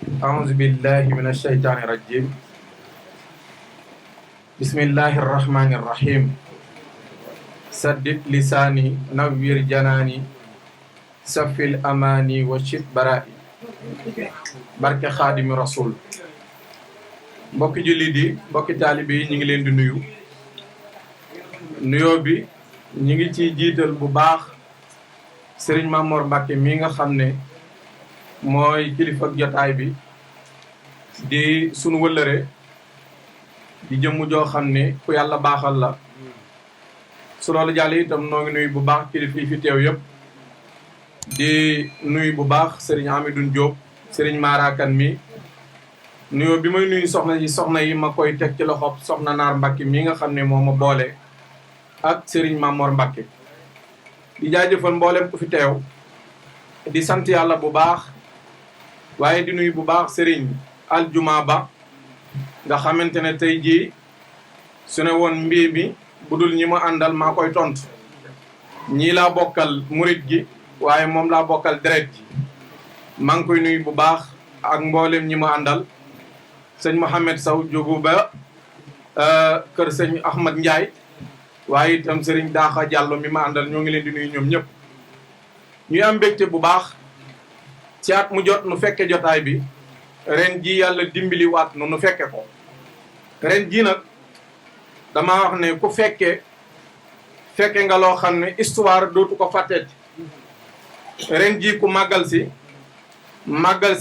أعوذ بالله من الشيطان الرجيم بسم الله الرحمن الرحيم سدد لساني نوّر جناني سفي الأماني وشد برائي barke xaadimi rasul mbokki jullit yi mbokki taalibe yi ñu ngi leen di nuyu nuyoo bi ñu ngi ciy jiital bu baax Serigne Mamor Mbacke mi nga xam ne mooy kilifa jotaay bi di sunu wëllëre di jëmm joo xam ne ku yàlla baaxal la su loolu jàll itam noo ngi nuyu bu baax kilifa yi fi teew yëpp di nuyu bu baax Serigne Amidoune Diop Serigne Marakan mi nuyoo bi may nuyu soxna yi ma koy teg ci loxob soxna Naar Mbacke mi nga xam ne moo ma boole ak Serigne Mamor Mbacke di jaajëfal mboolem ku fi teew di sant yàlla bu baax waaye di nuyu bu baax Serigne Aljuma Ba nga xamante ne tey jii su ne woon mbii mi bu dul ñi ma àndal maa koy tontu ñii laa bokkal murit gi waaye moom laa bokkal deret ji maa ngi koy nuyu bu baax ak mboolem ñi ma àndal sëñ Mouhamed Sow jógu ba kër sëñ Ahmad Ndiaye waaye itam Serigne Daaxa Diallo mi ma àndal ñoo ngi leen di nuyu ñoom ñëpp ñuy am mbégte bu baax ci at mu jot nu fekke jotaay bi ren ji yàlla dimbali waat nu fekke ko ren ji nag dama wax ne ku fekke nga loo xam ne histoire dootu ko fàtteeti ren ji ku màggal si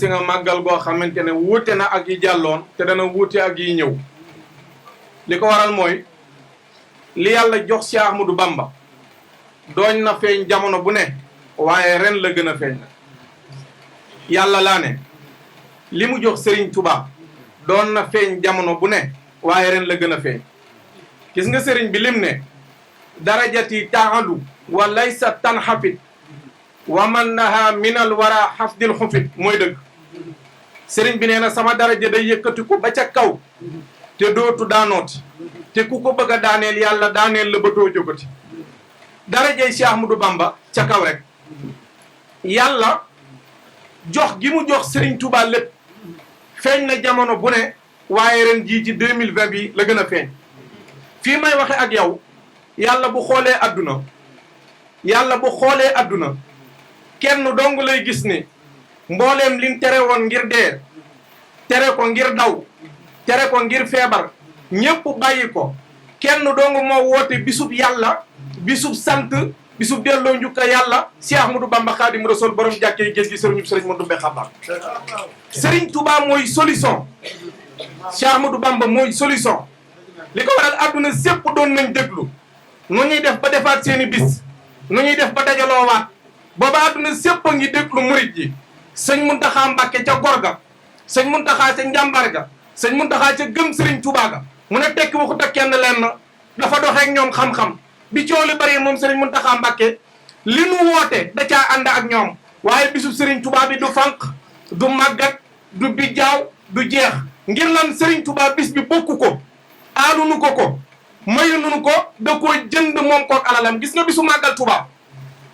nga màggal goo xamante ne wuute na ak yi jàlloon te dana wuute ak yi ñëw li ko waral mooy li yàlla jox Cheikh Ahmadou Bamba dooñ na feeñ jamono bu ne waaye ren la gën a feeñ na yàlla laa ne li mu jox Serigne Touba doon na feeñ jamono bu ne waaye ren la gën a feeñ gis nga Serigne bi lim ne darajati taalu wa laysa tan xafit wa man naha minal wara xafdil xufit mooy dëgg Serigne bi nee na sama daraja day yëkkatiku ba ca kaw te dootu daanooti te ku ko bëgg a daaneel yàlla daaneel la ba doo jógati darajay Cheikh Ahmadou Bamba ca kaw rek yàlla jox gi mu jox Serigne Touba lépp feeñ na jamono bu ne waaye ren jii ci 2020 bi la gën a feeñ fii may waxe ak yow yàlla bu xoolee adduna kenn dong lay gis ni mbooleem liñ tere woon ngir dee tere ko ngir daw tere ko ngir feebar ñépp bàyyi ko kenn dong moo woote bisub yàlla bisub sant bisub delloo njukka yàlla Cheikh Ahmadou Bamba Khadim Rasoul borom jàkkee géej gi sëriñ Mandoumbe Xabaar Serigne Touba mooy solution Cheikh Ahmadou Bamba mooy solution li ko waral adduna sépp doon nañ déglu nu ñuy def ba defaat seeni bis nu ñuy def ba dajaloowaat booba adduna sépp a ngi déglu murit ji sëñ Muntaxa Mbàkke ca Gorga sëñ Muntaxa ca Njàmbar ga sëñ Muntaxa ca gëm Serigne Touba ga mu ne tekki waxut ak kenn leen na dafa doxeek ñoom xam-xam bi coow li bari moom Serigne Muntaxa Mbàkke li nu woote da caa ànd ak ñoom waaye bisu Serigne Touba bi du fànq du màggat du bijjaaw du jeex ngir lan Serigne Touba bis bi bokku ko aalunu ko mayununu ko da koo jënd moom kook alalam gis nga bisu màggal Touba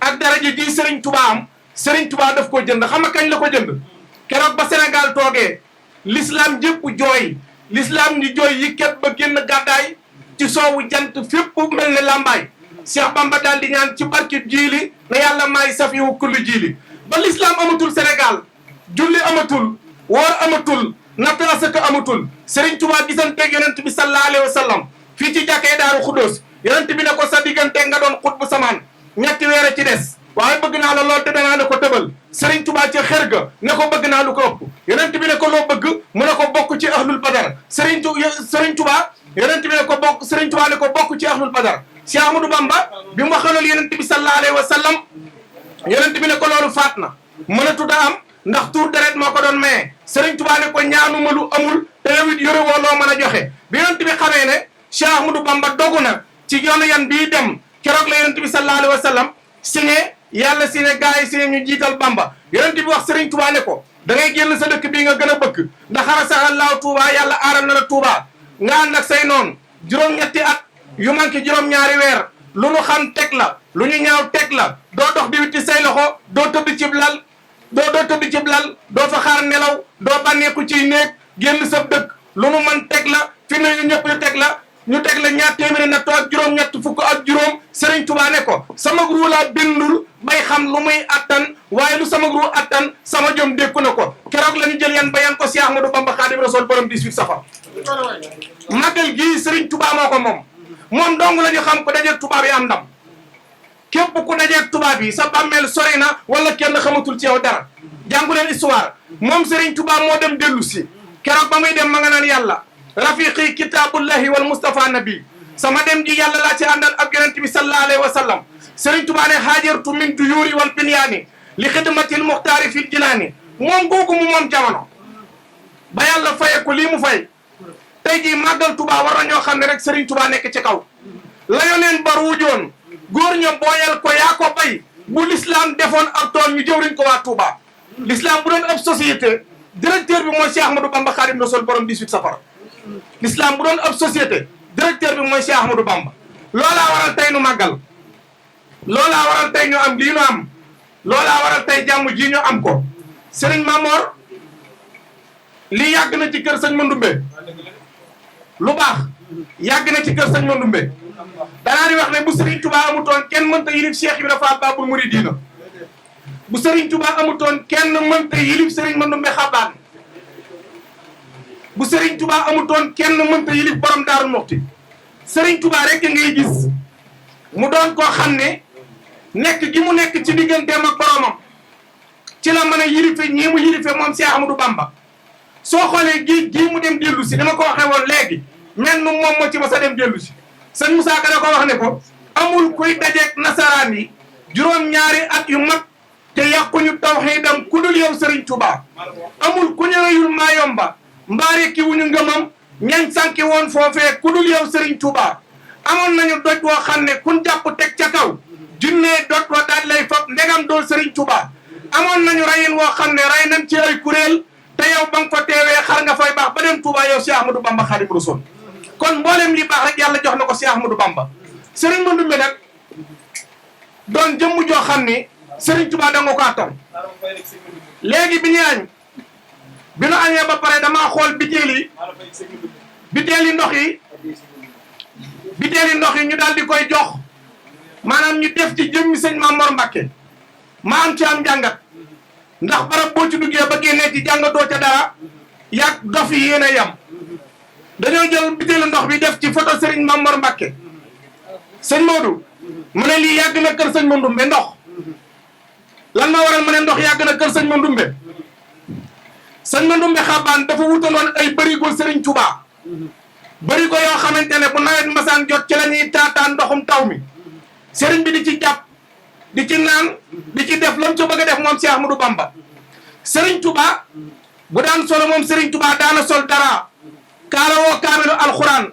ak daraja ji Serigne Touba am Serigne Touba daf koo jënd xam nga kañ la ko jënd keroog ba Sénégal toogee l'islam jëpp jooy l'islam ñu jooy yi ket ba génn gàddaay ci soowu jant fépp mel ne làmbaay Cheikh Bamba daal di ñaan ci barkib jiili na yàlla maay safiwu kulli jiili ba l'islam amatul Sénégal julli amatul woor amatul natt asaka amatul Serigne Touba gisanteeg yonent bi sallallahu alayhi wa sallam fii ci jàkkee Daaru Xuddoos yonent bi ne ko sa digganteeg nga doon xut bu samaan ñetti weer a ci des waaye bëgg naa la lool te danaa ne ko tëbal Serigne Touba ca xër ga ne ko bëgg naa lu ko ëpp yonent bi ne ko loo bëgg mu ne ko bokk ci ahlul badar Serigne Touba yonent bi ne ko bokk Serigne Touba ne ko bokk ci ahlul badar Cheikh Ahmadou Bamba bi mu waxee loolu yonent bi sallallahu alayhi wa sallam yonent bi ne ko loolu faat na mënatu am ndax tuur deret moo ko doon maye Serigne Touba ne ko ñaanuma lu amul te yow it yore woo loo mën a joxe bi yonent bi xamee ne Cheikh Ahmadou Bamba dogu na ci yoonu yan bii dem keroog la yonent bi sallallahu alayhi wa sallam signé yàlla signé gars yi signé ñu jiital Bamba yonent bi wax Serigne Touba ne ko da ngay génn sa dëkk bii nga gën a bëgg ndax xarasaxallaahu Touba yàlla aaral na la Touba nga ànd ak say noonu juróom-ñetti at yu manqué juróom-ñaari weer lu nu xam teg la lu ñu ñaaw teg la doo dox di witti say loxo doo tëdd cib lal doo tëdd cib lal doo fa xaar nelaw doo bànneeku ciy néeg génn sa dëkk lu nu mën teg la fi ne ñu ñëpp ñu teg la ñaar téeméeri natt ak juróom-ñett fukk ak juróom Serigne Touba ne ko sama ruu laa bindul bay xam lu muy attan waaye lu sama ruu attan sama jom dékku na ko keroog la ñu jël yan ba yan ko Cheikh Ahmadou Bamba Khadim Rasoul borom 18 safar màggal gii Serigne Touba moo ko moom dong la ñu xam ko dajeeg tubaab yi am ndam képp ku dajeeg tubaab yi sa bàmmeel sori na wala kenn xamatul ci yow dara jàngu leen histoire moom Serigne Touba moo dem dellu si keroog ba muy dem ma nga naan yàlla rafiqi kitaabullahi wal Mustafa nabi sama dem ji yàlla laa ci àndal ak yonent bi sallallahu alayhi wa sallam Serigne Touba ne haajartu min duyuuri wal binyaani li xidmatil muxtaari fil jinaani moom googu mu moom jamono ba yàlla faye ko lii mu fay tey jii màggal Touba war na ñoo xam ne rek Serigne Touba nekk ci kaw la yoneen ba ruujoon góor ña booyal ko yaa ko bay bu l'islam defoon ak tool ñu jëwriñ ko waa Touba l'islam bu doon ab société directeur bi mooy Cheikh Ahmadou Bamba Khadim Rasoul borom 18 safar l'islam bu doon ab société directeur bi mooy Cheikh Ahmadou Bamba loolaa waral tey nu màggal loolaa waral tey ñu am lii ñu am loolaa waral tey jàmm ji ñu am ko Serigne Mamor lii yàgg na ci kër sëñ Mandoumbe lu baax yàgg na ci kër sëñ Mandoumbe danaa di wax ne bu Serigne Touba amutoon kenn mënta yilif Cheikh Ibrahima Fall Babul Mouridina bu Serigne Touba amutoon kenn mënta yilif Serigne Mandoumbe Xabaan bu Serigne Touba amutoon kenn mënta yilif borom Daaru Muxti Serigne Touba rek ngay gis mu doon koo xam ne nekk gi mu nekk ci digganteem ak boromam ci la mën a yilife ñii mu yilife moom Cheikh Ahmadou Bamba soo xoolee gii mu dem dellu si dama ko waxee woon léegi mel nu moom moo ci mos a dem dellu si sëñ Moussa Ka da ko wax ne ko amul kuy dajeeg nasaraan yi juróom-ñaari at yu mag te yàquñu tawxiidam ku dul yow Serigne Touba amul ku ñëweyul Mayomba mbaare ki wuñu ngëmam ñañ sànki woon foofee ku dul yow Serigne Touba amoon nañu doj woo xam ne kun jàpp teg ca kaw junnee doj wa daal lay fab ndegam dool Serigne Touba amoon nañu rayin woo xam ne ray nañ ci ay kuréel te yow ba nga fa teewee xar nga fay baax ba dem Touba yow Cheikh Ahmadou Bamba Khadim Rasoul kon mboolem li baax rek yàlla jox na ko Cheikh Ahmadou Bamba Serigne Mandoumbe nag doon jëmm joo xam ni Serigne Touba da nga ko attan léegi bi ñu añ bi nu añee ba pare damaa xool bitéeli ndox yi ñu daal di koy jox maanaam ñu def ci jëmmi sëñ Mamor Mbacké ma am ci am njàngat ndax barab boo ci duggee ba génnee ci jàngatoo ca dara yàgg dof yi yéen a yem dañoo jël bitéelu ndox bi def ci photo Serigne Mamor Mbacké sëñ Modou mu ne lii yàgg na kër sëñ Mandoumbe ndox lan ma waral mu ne ndox yàgg na kër sëñ Mandoumbe sëñ Mandoumbe Xabaan dafa wutaloon ay bërigo Serigne Touba bërigo yoo xamante ne bu nawet masaan jot ci la ñuy taataan ndoxum taw mi Serigne bi di ci jàpp di ci naan di ci def lam ca bëgg a def moom Cheikh Ahmadou Bamba Serigne Touba bu daan solo moom Serigne Touba daana sol dara kaala woo kaamilu alxuraan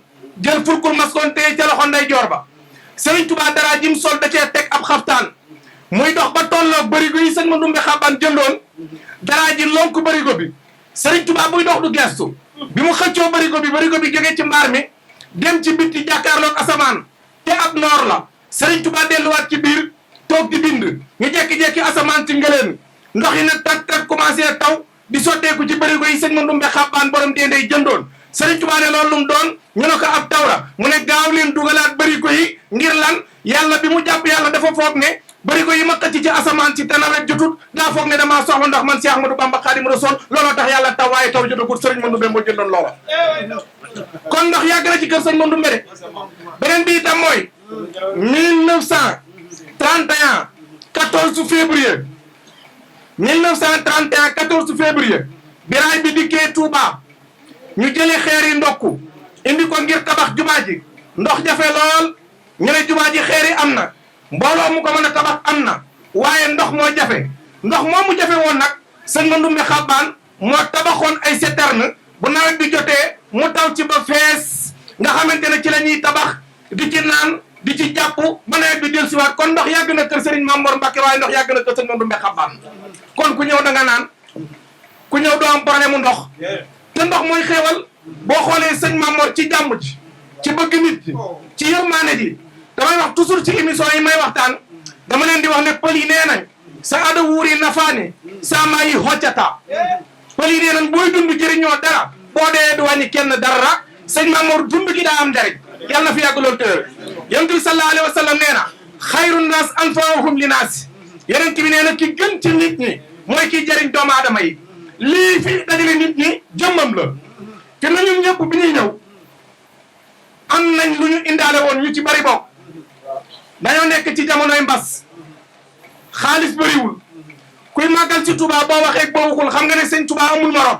jël fulkul maskoon tey ca loxo nday joor ba Serigne Touba dara jim sol da cee teg ab xaftaan muy dox ba tolloog bërigo yi sëñ Mandoumbe Xabaan jëndoon dara ji lonk bërigo bi Serigne Touba buy dox du gestu bi mu xëccoo bërigo bi jógee ci mbaar mi dem ci bitti jàkkaarloog asamaan te ab noor la Serigne Touba delluwaat ci biir toog di bind ñu jekki-jekki asamaan ci ngëleen ndox yi nag tat commencé taw di sotteeku ci bërigo yi sëñ Mandoumbe Xabaan borom déndey jëndoon Serigne Touba ne loolu lum doon ñu ne ko ab tawra mu ne gaaw leen dugalaat bërigo yi ngir lan yàlla bi mu jàpp yàlla dafa foog ne bërigo yi ma xëcc ci asamaan ci te nawet jotut daa foog ne damaa soxla ndax man Cheikh Ahmadou Bamba Khadim Rasoul looloo tax yàlla taw waaye taw jotagul Serigne Mandoumbe moo jëndoon loola kon ndox yàgg na ci kër sëñ Mandoumbe de beneen bi itam mooy 1931 14 février 14 février biraay bi dikkee Touba ñu jëlee xeer yi ndokku indi ko ngir tabax jumaa ji ndox jafe lool ñu ne jumaa ji xeer yi am na mbooloo mu ko mën a tabax am na waaye ndox moo jafe ndox moomu jafe woon nag sëñ Mandoumbe Xabaan moo tabaxoon ay citerne bu nawet bi jotee mu taw ci ba fees nga xamante ne ci la ñuy tabax di ci naan di ci jàpp ba nawet bi del siwaat kon ndox yàgg na kër Serigne Mamor Mbacké waaye ndox yàgg na kër sëñ Mandoumbe Xabaan kon ku ñëw da nga naan ku ñëw doo am problème mu ndox te ndox mooy xéewal boo xoolee sëñ Mamor ci jàmm ji ci bëgg nit ji ci yërmaane ji damay wax toujours ci émission yi may waxtaan dama leen di wax ne pël yi nee nañ sa ada wuuri nafaane sa maa yi hoccata pël yi nee nañ booy dund jëriñoo dara boo dee du wàññi kenn dara sëñ Mamour dund gi daa am njariñ yàlla na fi yàgg loolu tëër yonent bi sallallahu alayhi wa sallam nee na xayru naas anfaahum li naas yonent bi nee na ki gën ci nit ñi mooy kiy jëriñ doomu aadama yi lii fi dajale nit ñi jëmmam la te na ñun ñëpp bi ñuy ñëw am nañ lu ñu indaale woon ñu ci bari bokk dañoo nekk ci jamonoy mbas xaalis bëriwul kuy màggal ci Touba boo waxee boo waxul xam nga ne sëñ Touba amul morom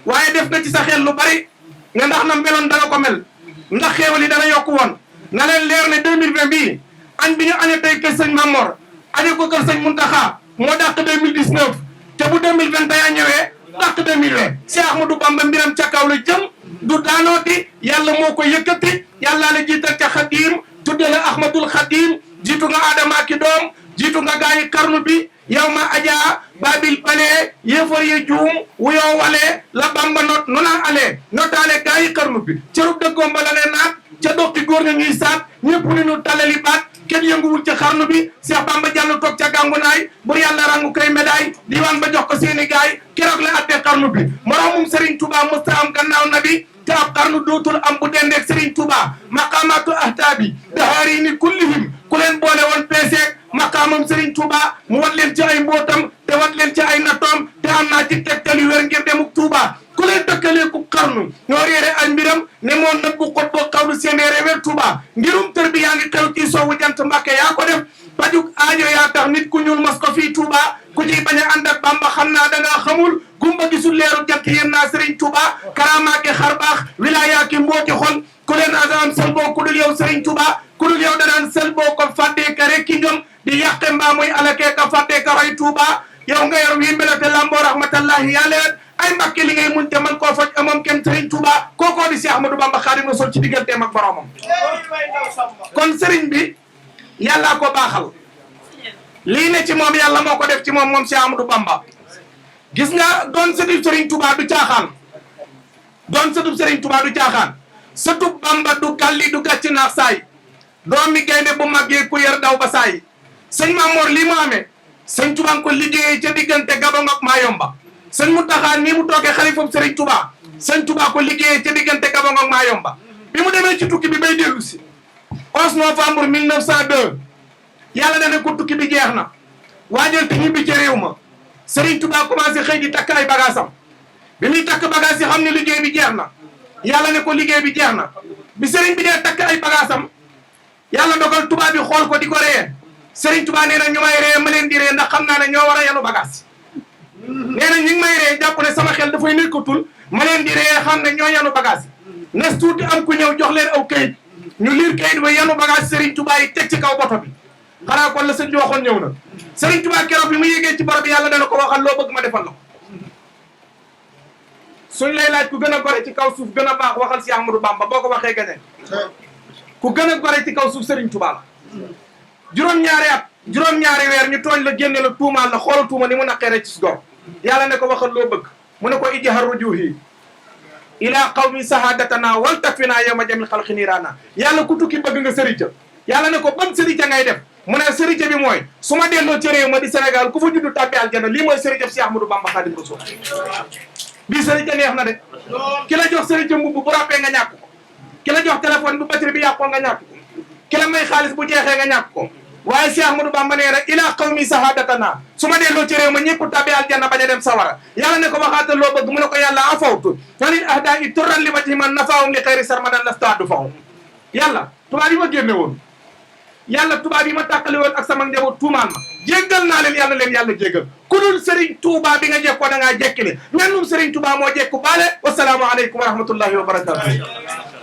waaye def na ci sa xel lu bari nga ndax na meloon dana ko mel ndax xéewal yi dana yokku woon na leen leer ne 2020 bii añ bi ñu añee tey kër sëñ Mamor añee ko kër sëñ Muntaxa moo dàq 2019 te bu 2021 ñëwee dàq 2020 Cheikh Ahmadou Bamba mbiram ca kaw la jëm du daanooti yàlla moo ko yëkkati yàlla la jiital ca Xadim tudde la Ahmadul Xadim jiitu nga Adama ki doom jiitu nga gaayi karnu bi yow ma aja babil bale yéefar ye juum wuyoo wale la Bamba not nu naan ale notaale gaayi karnu bi cërub dëggoom ba la ne naat ca doqi góor ña ñuy saat ñëpp ni ñu talali baat kenn yënguwul ca xarnu bi Cheikh Bamba Diallo toog ca gàngunaay bur yàlla rangu koy médaille diwaan ba jox ko seeni gaay keroog la atte xarnu bi moroomum Serigne Touba musta am gannaaw nabi te ab xarnu dootul am bu dendeeg Serigne Touba maqaamatu ahtaabi dahaari ni kullihim ku leen boole woon peeseeg maqaamam Serigne Touba mu wat leen ci ay mbootam te wat leen ci ay nattoom te am naa ci tegtal yu wér ngir demuk Touba ku leen dëkkalee ku xarnu ñoo réere ay mbiram ne moom nag bu xot boo xawlu seen réewer Touba ngirum tër bi yaa ngi xew ci soowu jant Mbàkke yaa ko def pajuk aajo yaa tax nit ku ñuul mas ko fii Touba ku ciy bañ a ànd ak Bamba xam naa da ngaa xamul gumba gisul leeru jant yéen naa Serigne Touba karamaake xar baax wilaya ki mbooti xol ku leen adaan sel boo ku dul yow Serigne Touba ku dul yow danaan sel boo ko fàddee ka rek ki njom di yàqe mbaa muy alakee ka fàddee ka roy Touba yow nga yor wi mbelate lamboo rahmatallahi yàlla ay Mbàkke li ngay mun te man koo faj amoom kenn Serigne Touba kookoo di Cheikh Ahmadou Bamba Xaadimu Rasuul ci digganteem ak boromam kon Serigne bi yàllaa ko baaxal lii ne ci moom yàlla moo ko def ci moom moom Cheikh Ahmadou Bamba gis nga doon sëtub Serigne Touba du caaxaan doon sëtub Serigne Touba du caaxaan sëtub Bamba du kalli du gàcc naax saay doomi gaynde bu màggee ku yar daw ba saay sëñ Mamor lii mu amee sëñ Touba ko liggéeyee ca diggante Gabon ak Mayomba sëñ Mountakha nii mu toogee xalifam Serigne Touba sëñ Touba ko liggéeyee ca diggante Gabon ak Mayomba bi mu demee ci tukki bi bay dellu si 11 novembre 1902 yàlla na ne ko tukki bi jeex na waajal te ñibbi ci réew ma Serigne Touba commencé xëy di takk ay bagaasam bi muy takk bagaas yi xam ne liggéey bi jeex na yàlla ne ko liggéey bi jeex na bi Serigne bi dee takk ay bagaasam yàlla dogal Touba bi xool ko di ko ree Serigne Touba nee na ñu may ree ma leen di ree ndax xam naa ne ñoo war a yanu bagaas nee na ñu ngi may ree jàpp ne sama xel dafay nekkatul ma leen di ree xam ne ñoo yanu bagaas nes tuuti am ku ñëw jox leen aw kayit ñu liir kayit ba yanu bagaas Serigne Touba yi teg ci kaw boto bi xanaa kon la sëñ bi waxoon ñëw na Serigne Touba keroog bi mu yéegee ci barab bi yàlla dana ko waxal loo bëgg ma defal la ko suñ lay laaj ku gën a gore ci kaw suuf gën a baax waxal si Ahmadou Bamba boo ko waxee gañe ku gën a gore ci kaw suuf Serigne Touba la juróom-ñaari at juróom-ñaari weer ñu tooñ la génne la tuumaal la xoolal tuuma ni mu naqeere ci gor yàlla ne ko waxal loo bëgg mu ne ko ijhar rujuhi ila qawmi sahadatana wal takfina yawma jamil xalqi niirana yàlla ku tukki bëgg nga sërica yàlla ne ko ban sërica ngay def mu ne sërica bi mooy su ma delloo ci réew ma di Sénégal ku fa juddu tàbbi aljana lii mooy sërica si Ahmadou Bamba Xaadimu Rasuul bii sërica neex na de ki la jox sërica mbubb bu ràppee nga ñàkk ko ki la jox téléphone bu batterie bi yàqoo nga ñàkk ko ki la may xaalis bu jeexee nga ñàkk ko waaye si Ahmadou Bamba nee na ila qawmi sahadatana su ma delloo ci réew ma ñëpp tàbbi aljanna bañ a dem sawara yàlla ne ko waxaata loo bëgg mu ne ko yàlla afawtu anil ahda i turran li wajhi man nafaahum li xayri sarmadan lastadu fahum yàlla tubaab yi ma génne woon yàlla tubaab yi ma tàqali woon ak sama njaboot tuumaan ma jéggal naa leen yàlla jéggal ku dul Serigne Touba bi nga jekkoo da ngaa jekkile mennum Serigne Touba moo jekku baale wasalaamu aleykum wa rahmatullahi wa barakatuh